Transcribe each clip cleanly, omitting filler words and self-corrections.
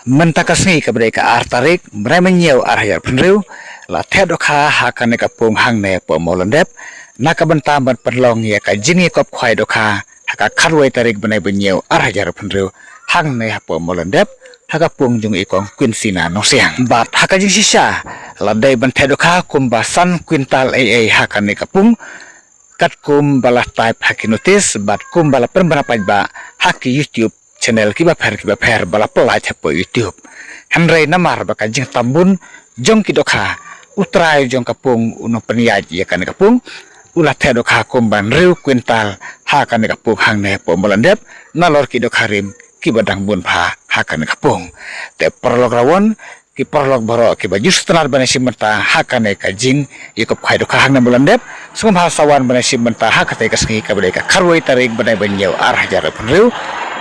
mentakasni kepada artarik menyau arah penriu la tedoka hakane kapung hangne po molondep nakabenta berperlong ya ka jingi kop khwai doka haka kharwai tarik benai menyau arah penriu hangne po molondep haka pung jung ikong kwinsina nosiang bat haka jing sisa la dai ban tedoka kumbasan kwintal hakane kapung kat kum bala type haki notice bat kum bala penberapa ba haki YouTube channel kiba per bala pelai po YouTube Henry namar baka jing tambun jong kidoka utrai jong kapung uno peniaji ya kan kapung ulah tedoka kumban riu kwintal ha kan kapung hangne po molandep nalor kidoka rim kibadang bun pha ha kan kapung te perlok rawon ki perlok boro ki baju setenar bane simenta ha kan ka jing ikop khai doka hangne molandep sum hasawan bane simenta ha ka te kasngi ka bade ka kharwai tarik bane banjau arah jara pun riu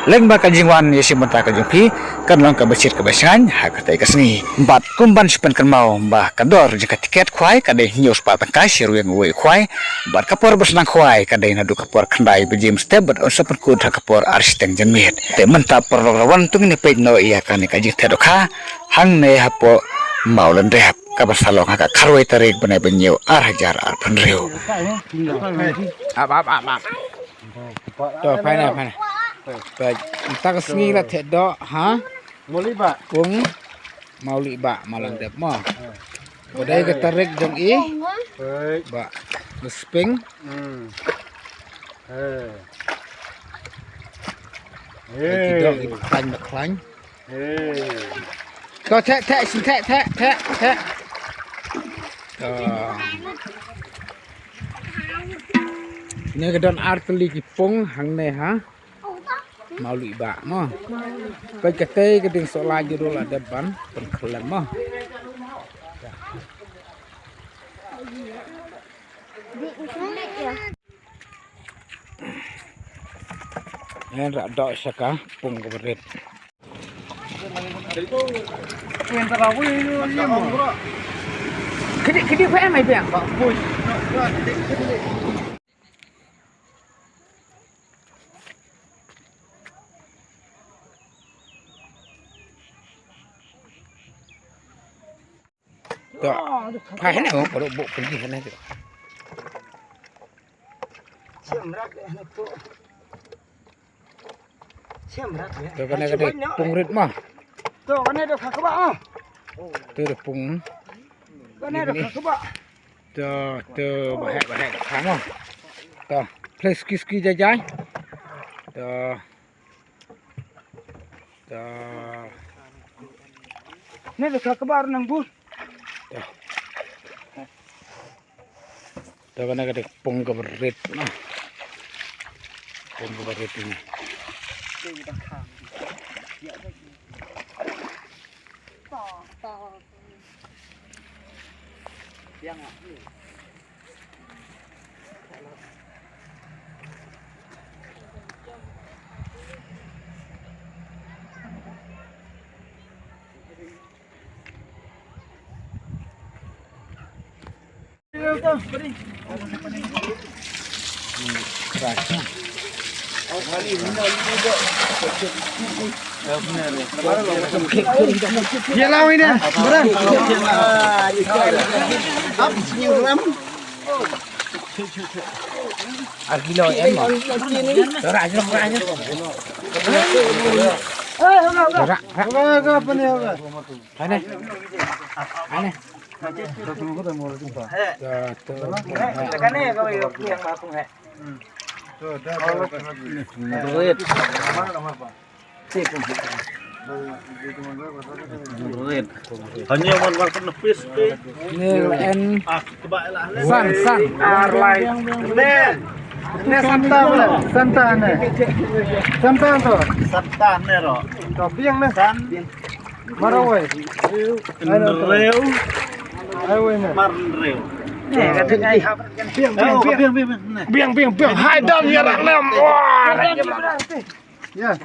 leng ba kajingwan yesi menta kajungpi kan lang ka becit ka basangan ha katai kasni bat kumban sipan kan mau ba kador jika tiket khwai kadai news pa tangkai siru yang wei khwai bat kapor bersenang khwai kadai nadu kapor khandai bejim step bat onsapan kud ha kapor arsteng janmit te menta perlawan tung ni pej no iya kan kajing tedoka hang ne hapo maulan rehap kabar salong ha kharwai tarik benai benyau arhajar ar penriu ap to phai baik, kita kesini lah tidak, ha? Mauli ba? Kung mauli ba malang dep mo. Badai ketarik jong i, ba lesping. Tidak ikan beklang. Kau tek sin tek. Ini kedon arteli kipung hang ne ha. Mauli ba mo kai kate keding sola jurul ada ban perkelan mo ya rak dok saka pung keberet kedi fa mai piang ba phải thế nào bộ bộ cái gì thế này được cái này cái đấy pung rít mà cái này được các bạn từ được pung cái này được các bạn từ bà hẹ kháng không to play ski dài to này được các bạn nang bu Tahu kan ada pung keberit, pung keberit ini. Jelau ini, beran. Up senyum ram. Kilo em mà. Rak. Apa ni? Aneh. Hanya warna nepis San Arlai. Ne santa tu. Santa nero. Tapi yang ne San marawai. Reu Ayo ini. Marreu. Biang. Hai dam ya rak lem. Wah. Ya.